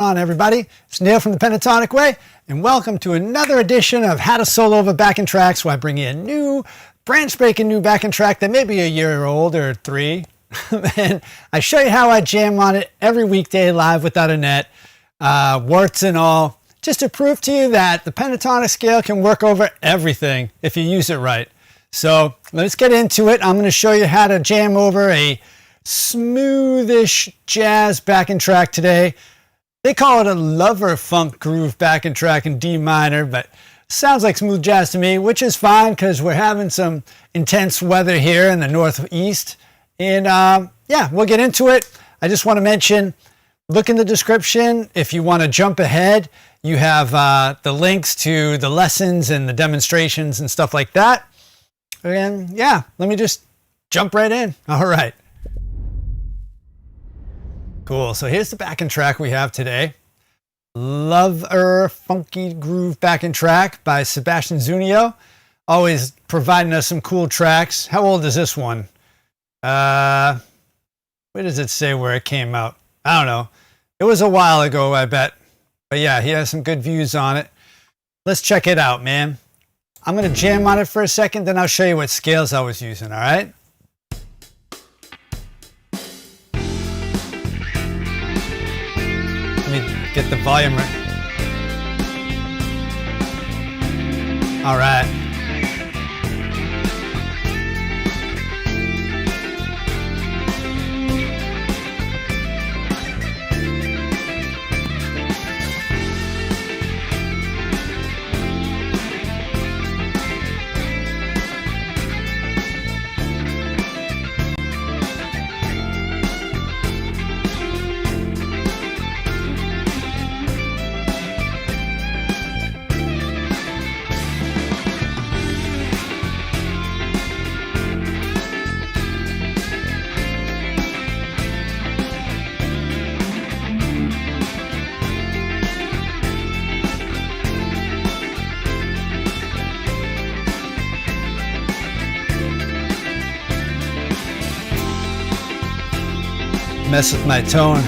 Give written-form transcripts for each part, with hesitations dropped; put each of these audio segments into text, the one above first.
On everybody, it's Neil from the Pentatonic Way, and welcome to another edition of How to Solo Over Backing Tracks, where I bring you a new, brand spanking new backing track that may be a year old or three, and I show you how I jam on it every weekday live without a net, warts and all, just to prove to you that the pentatonic scale can work over everything if you use it right. So let's get into it. I'm going to show you how to jam over a smoothish jazz backing track today. They call it a lover funk groove backing track in D minor, but sounds like smooth jazz to me, which is fine because we're having some intense weather here in the Northeast. And yeah, we'll get into it. I just want to mention, look in the description. If you want to jump ahead, you have the links to the lessons and the demonstrations and stuff like that. And yeah, let me just jump right in. All right. Cool, so here's the backing track we have today. Lover Funky Groove backing track by Sebastian Zunio. Always providing us some cool tracks. How old is this one? Where does it say where it came out? I don't know. It was a while ago, I bet. But yeah, he has some good views on it. Let's check it out, man. I'm going to jam on it for a second, then I'll show you what scales I was using, all right? Let me get the volume right. All right. Mess with my tone.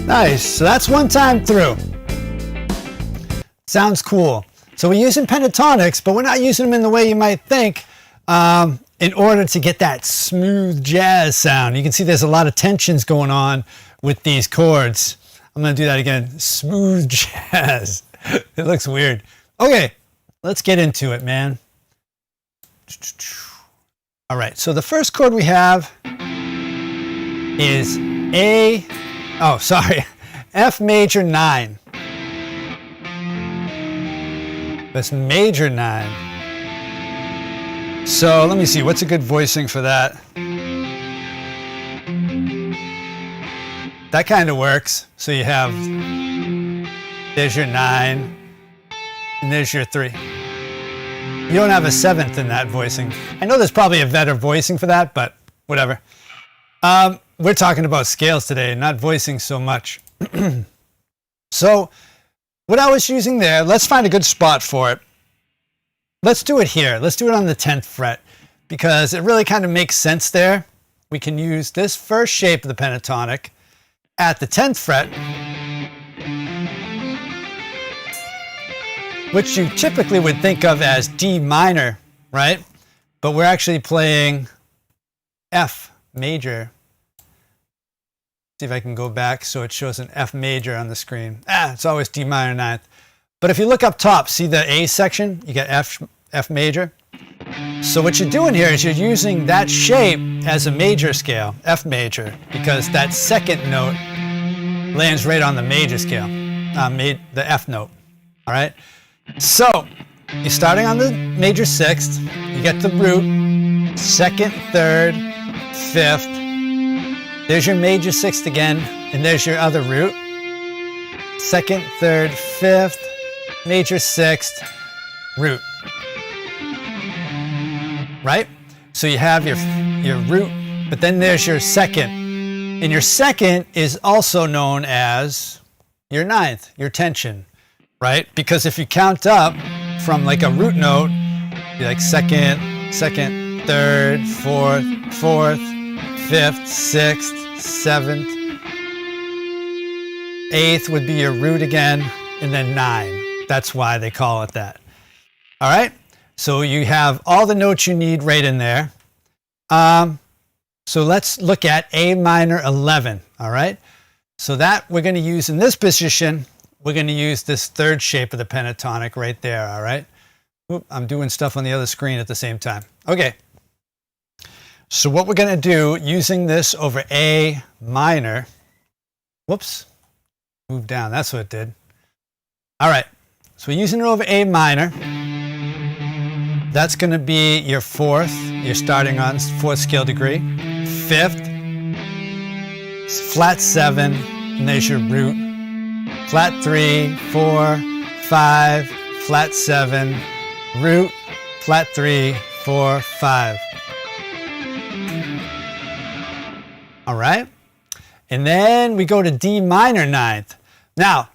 Nice, so that's one time through. Sounds cool. So we're using pentatonics, but we're not using them in the way you might think in order to get that smooth jazz sound. You can see there's a lot of tensions going on with these chords. I'm gonna do that again, smooth jazz. It looks weird. Okay, let's get into it, man. All right, so the first chord we have is F major 9. That's major 9. So let me see, what's a good voicing for that? That kind of works. So you have, there's your 9, and there's your 3. You don't have a 7th in that voicing. I know there's probably a better voicing for that, but whatever. We're talking about scales today, not voicing so much. So what I was using there, let's find a good spot for it. Let's do it here. Let's do it on the 10th fret because it really kind of makes sense there. We can use this first shape of the pentatonic at the 10th fret, which you typically would think of as D minor, right? But we're actually playing F major. See if I can go back so it shows an F major on the screen. It's always D minor 9th. But if you look up top, see the A section? You get F major. So what you're doing here is you're using that shape as a major scale, F major, because that second note lands right on the major scale, the F note. All right. So you're starting on the major sixth. You get the root, second, third, fifth. There's your major sixth again, and there's your other root. Second, third, fifth, major sixth, root. Right? So you have your root, but then there's your second. And your second is also known as your ninth, your tension, right? Because if you count up from like a root note, you're like second, third, fourth, fifth, sixth, seventh, eighth would be your root again, and then 9. That's why they call it that. All right? So you have all the notes you need right in there. So let's look at A minor 11, all right? So that we're going to use in this position, we're going to use this third shape of the pentatonic right there, all right? Oop, I'm doing stuff on the other screen at the same time. Okay. So what we're going to do, using this over A minor, whoops, move down, that's what it did. All right, so we're using it over A minor. That's going to be your fourth. You're starting on fourth scale degree. Fifth, flat 7, and there's your root. Flat 3, 4, 5, flat 7, root, flat 3, 4, 5. All right. And then we go to D minor ninth. Now,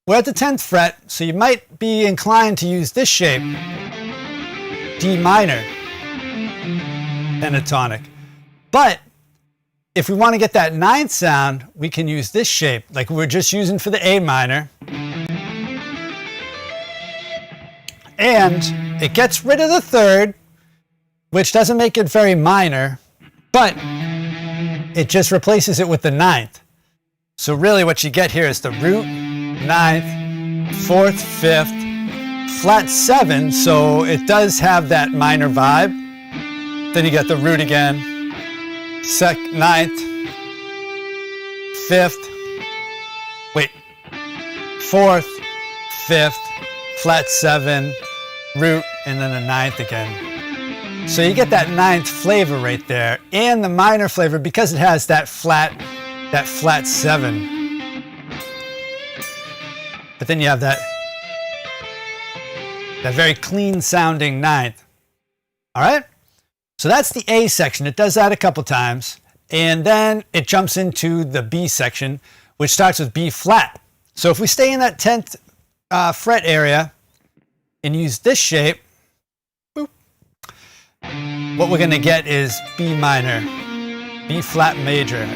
we're at the 10th fret, so you might be inclined to use this shape. D minor pentatonic. But if we want to get that ninth sound, we can use this shape like we're just using for the A minor. And it gets rid of the third, which doesn't make it very minor, but it just replaces it with the ninth. So really what you get here is the root, ninth, fourth, fifth, flat 7, so it does have that minor vibe. Then you get the root again, ninth, fifth, fourth, fifth, flat 7, root, and then the ninth again. So you get that ninth flavor right there, and the minor flavor because it has that flat 7. But then you have that very clean sounding ninth. All right? So that's the A section. It does that a couple times. And then it jumps into the B section, which starts with B flat. So if we stay in that 10th fret area and use this shape, boop, what we're going to get is B minor, B flat major,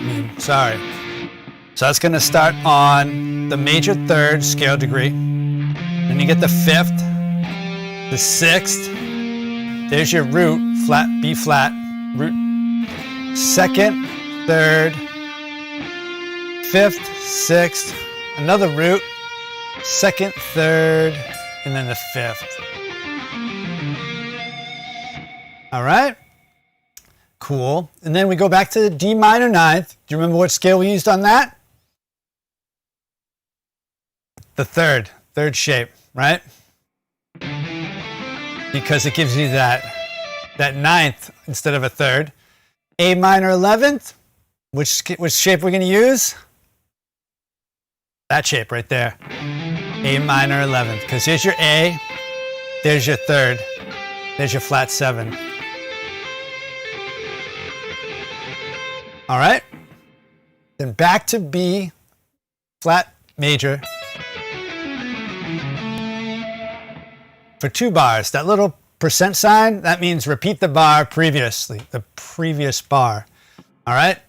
So that's going to start on the major third scale degree. Then you get the fifth, the sixth, there's your root, flat, B flat, root, second, third, fifth, sixth, another root, second, third, and then the fifth. All right, cool. And then we go back to the D minor ninth. Do you remember what scale we used on that? The third shape, right? Because it gives you that ninth instead of a third. A minor 11th, which shape we're going to use? That shape right there. A minor 11th, because here's your A, there's your third, there's your flat 7. All right. Then back to B flat major. For 2 bars, that little percent sign, that means repeat the bar previously, the previous bar. All right?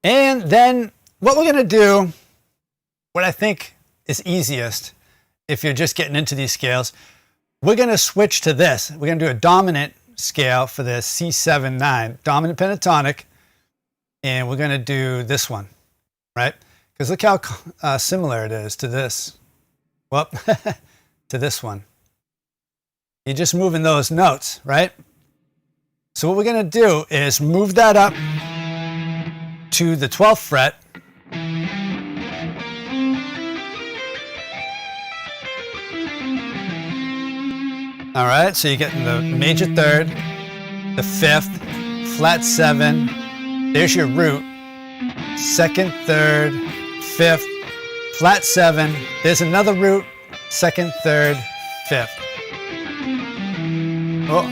And then what we're going to do, what I think is easiest, if you're just getting into these scales, we're going to switch to this. We're going to do a dominant scale for this C7-9, dominant pentatonic, and we're going to do this one, right? Because look how similar it is to this. Well, to this one. You're just moving those notes, right? So what we're going to do is move that up to the 12th fret. All right, so you're getting the major third, the 5th, flat 7, there's your root, 2nd, 3rd, 5th, flat 7, there's another root, 2nd, 3rd, 5th. Oh,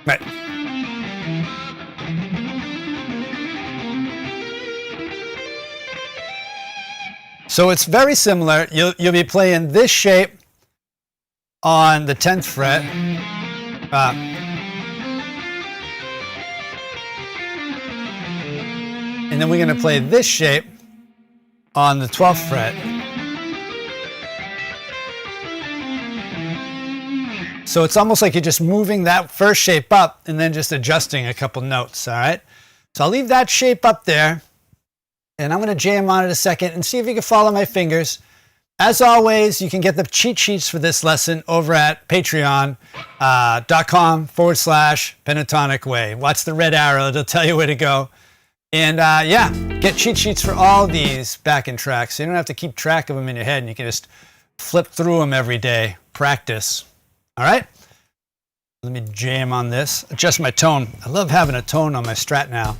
right. So it's very similar. You'll be playing this shape on the 10th fret. And then we're going to play this shape on the 12th fret. So it's almost like you're just moving that first shape up and then just adjusting a couple notes, all right? So I'll leave that shape up there, and I'm going to jam on it a second and see if you can follow my fingers. As always, you can get the cheat sheets for this lesson over at patreon.com/Pentatonic Way. Watch the red arrow, it'll tell you where to go. And yeah, get cheat sheets for all these backing tracks. So you don't have to keep track of them in your head, and you can just flip through them every day. Practice. All right? Let me jam on this. Adjust my tone. I love having a tone on my Strat now.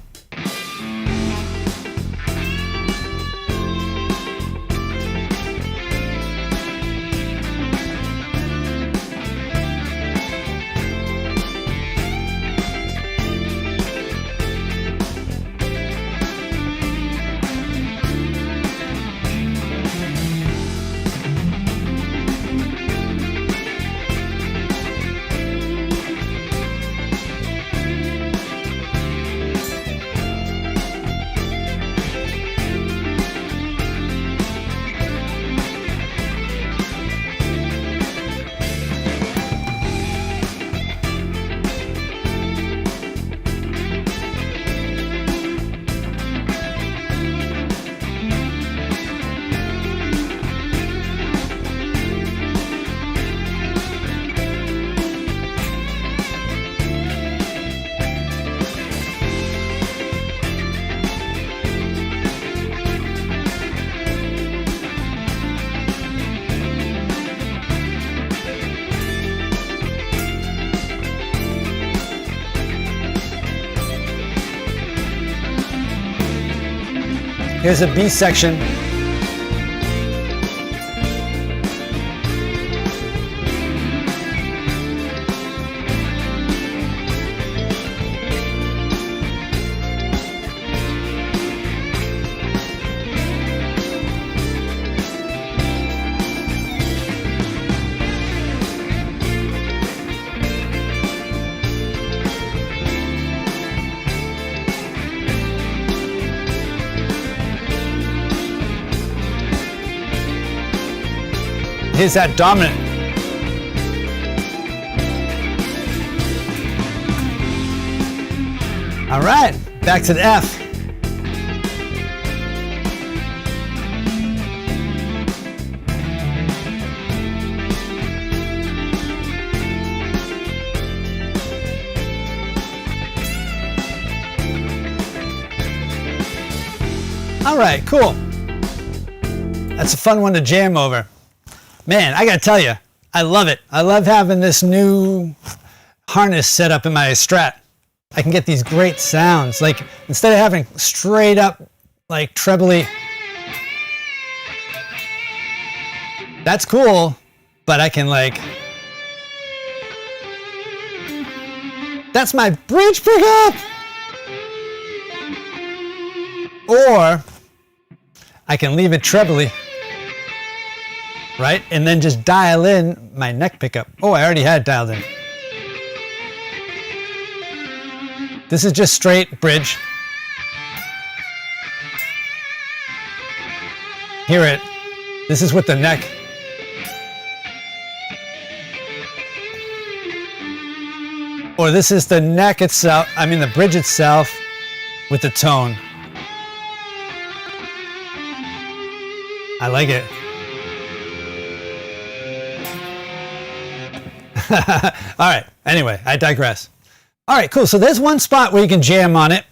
Here's a B section. Here's that dominant. All right, back to the F. All right, cool. That's a fun one to jam over. Man, I gotta tell you, I love it. I love having this new harness set up in my Strat. I can get these great sounds. Like, instead of having straight up, like, trebly, that's cool, but I can, like, that's my bridge pickup! Or I can leave it trebly, right? And then just dial in my neck pickup. Oh, I already had it dialed in. This is just straight bridge. Hear it. This is with the neck. Or this is the neck itself, I mean the bridge itself with the tone. I like it. All right. Anyway, I digress. All right, cool. So there's one spot where you can jam on it.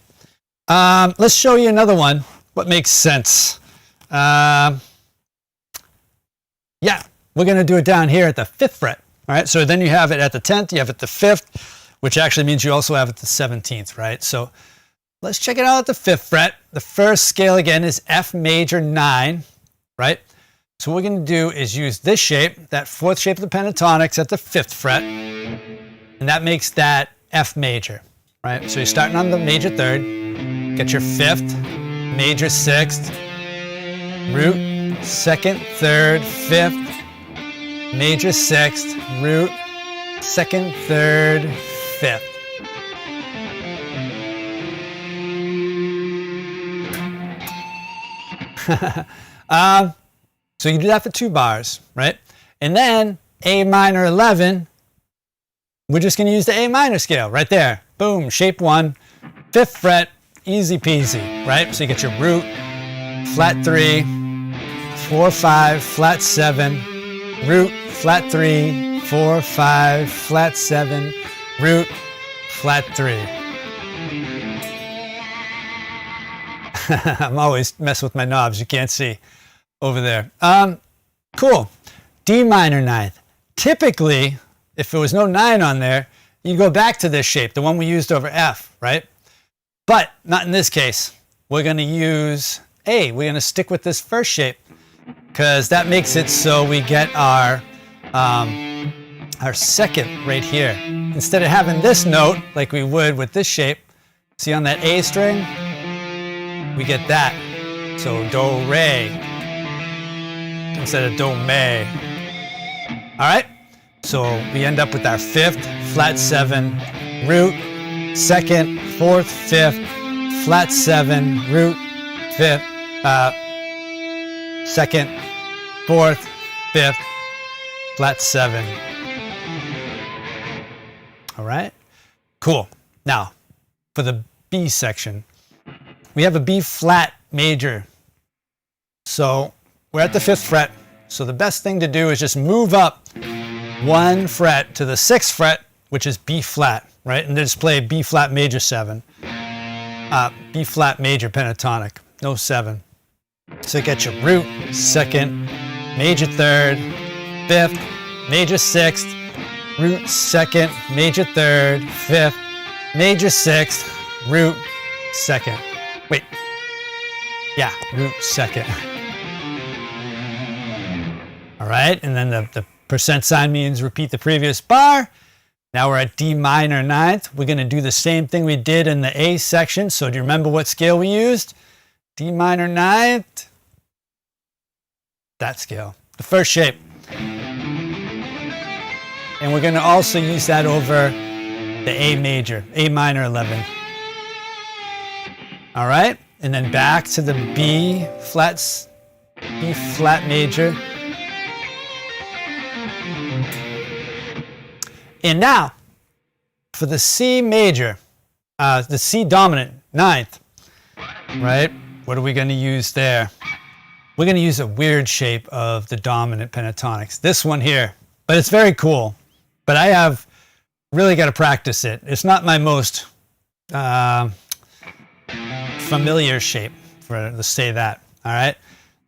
Let's show you another one. What makes sense? Yeah, we're going to do it down here at the 5th fret. All right. So then you have it at the 10th. You have it at the 5th, which actually means you also have it at the 17th, right? So let's check it out at the 5th fret. The first scale again is F major 9, right? So what we're going to do is use this shape, that 4th shape of the pentatonics at the 5th fret, and that makes that F major, right? So you're starting on the major 3rd, get your 5th, major 6th, root, 2nd, 3rd, 5th, major 6th, root, 2nd, 3rd, 5th. So you do that for 2 bars, right? And then A minor 11, we're just going to use the A minor scale right there. Boom, shape 1, 5th fret, easy peasy, right? So you get your root, flat 3, 4, 5, flat 7, root, flat 3, 4, 5, flat 7, root, flat 3. I'm always messing with my knobs, you can't see over there. Cool. D minor 9th. Typically, if there was no 9 on there, you go back to this shape, the one we used over F, right? But not in this case. We're going to use A. We're going to stick with this first shape because that makes it so we get our 2nd right here. Instead of having this note like we would with this shape, see on that A string, we get that. So do, re, instead of do, me. All right? So we end up with our 5th, flat 7, root, 2nd, 4th, 5th, flat 7, root, 5th, 2nd, 4th, 5th, flat 7. All right? Cool. Now, for the B section, we have a B flat major. So we're at the 5th fret. So the best thing to do is just move up 1 fret to the 6th fret, which is B flat, right? And then just play B flat major 7. B flat major pentatonic, no 7. So get your root, 2nd, major 3rd, 5th, major 6th, root 2nd, major 3rd, 5th, major 6th, root 2nd. Wait. Yeah, root 2nd. All right, and then the percent sign means repeat the previous bar. Now we're at D minor 9th. We're going to do the same thing we did in the A section. So do you remember what scale we used? D minor 9th. That scale, the first shape. And we're going to also use that over the A major, A minor 11. All right, and then back to the B flat major. And now, for the C major, the C dominant 9th, right? What are we going to use there? We're going to use a weird shape of the dominant pentatonics. This one here, but it's very cool. But I have really got to practice it. It's not my most familiar shape, let's say that, all right?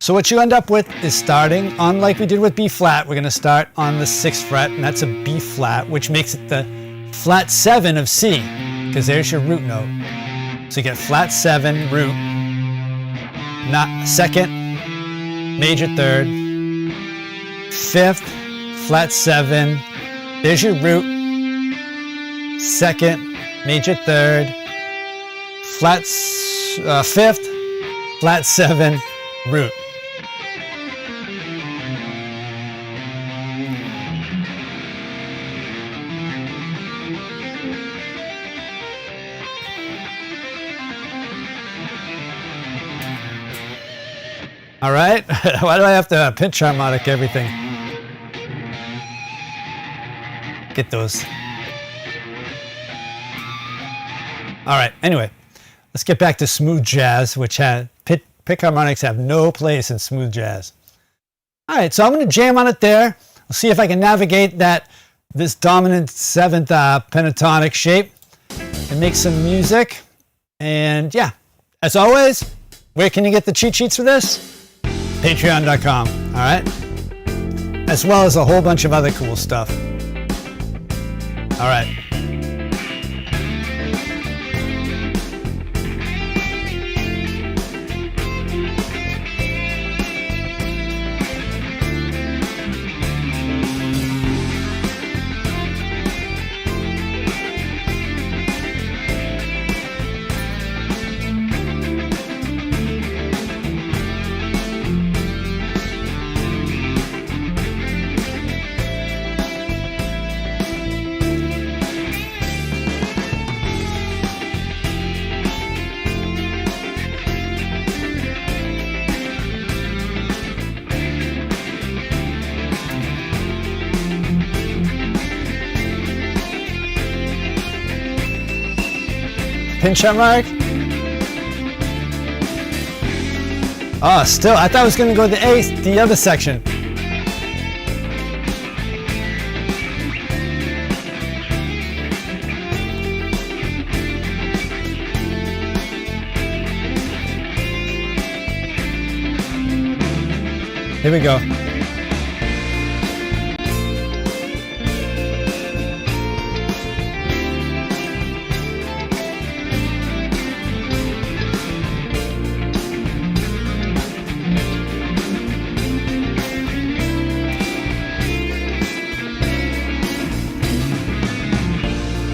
So what you end up with is starting on, like we did with B flat, we're going to start on the 6th fret, and that's a B flat, which makes it the flat 7 of C, because there's your root note. So you get flat 7, root, not 2nd, major 3rd, 5th, flat 7, there's your root, 2nd, major 3rd, flat 5th, flat 7, root. All right, why do I have to pinch harmonic everything? Get those. All right, anyway, let's get back to smooth jazz, which pick harmonics have no place in smooth jazz. All right, so I'm going to jam on it there. I'll see if I can navigate that this dominant 7th pentatonic shape and make some music. And yeah, as always, where can you get the cheat sheets for this? Patreon.com, all right? As well as a whole bunch of other cool stuff. All right. Pinch mark. Oh, still, I thought I was going to go the other section. Here we go.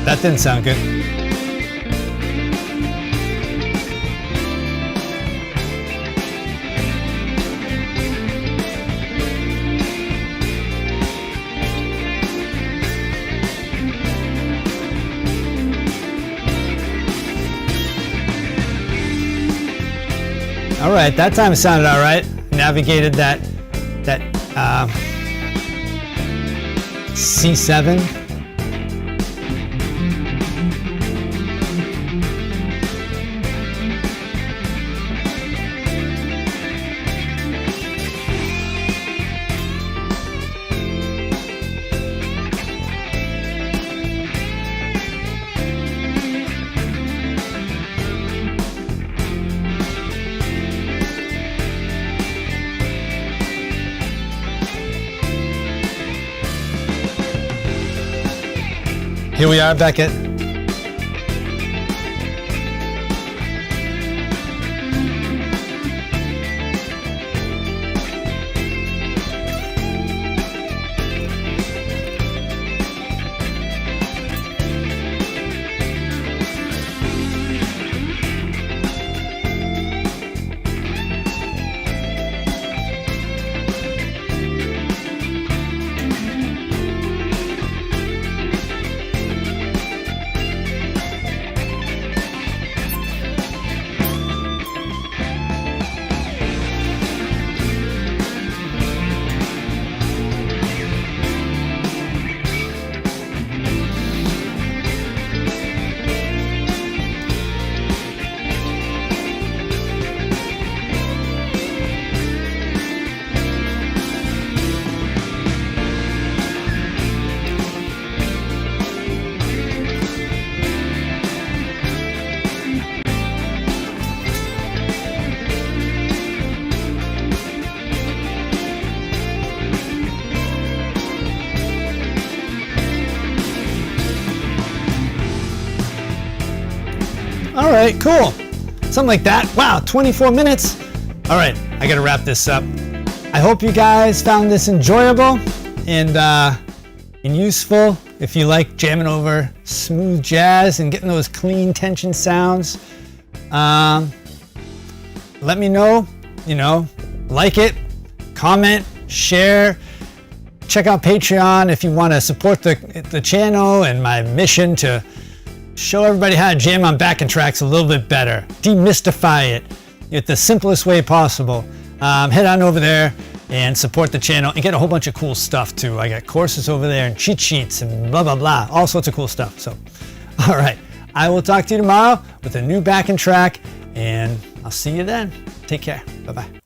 That didn't sound good. All right, that time it sounded all right. Navigated that C7. Here we are back at all right, cool. Something like that. Wow, 24 minutes. All right, I gotta wrap this up. I hope you guys found this enjoyable and useful. If you like jamming over smooth jazz and getting those clean tension sounds, let me know, like it, comment, share, check out Patreon if you want to support the channel and my mission to show everybody how to jam on backing tracks a little bit better, demystify it in the simplest way possible. Head on over there and support the channel and get a whole bunch of cool stuff too. I got courses over there and cheat sheets and blah, blah, blah, all sorts of cool stuff. So, all right, I will talk to you tomorrow with a new backing track and I'll see you then. Take care. Bye-bye.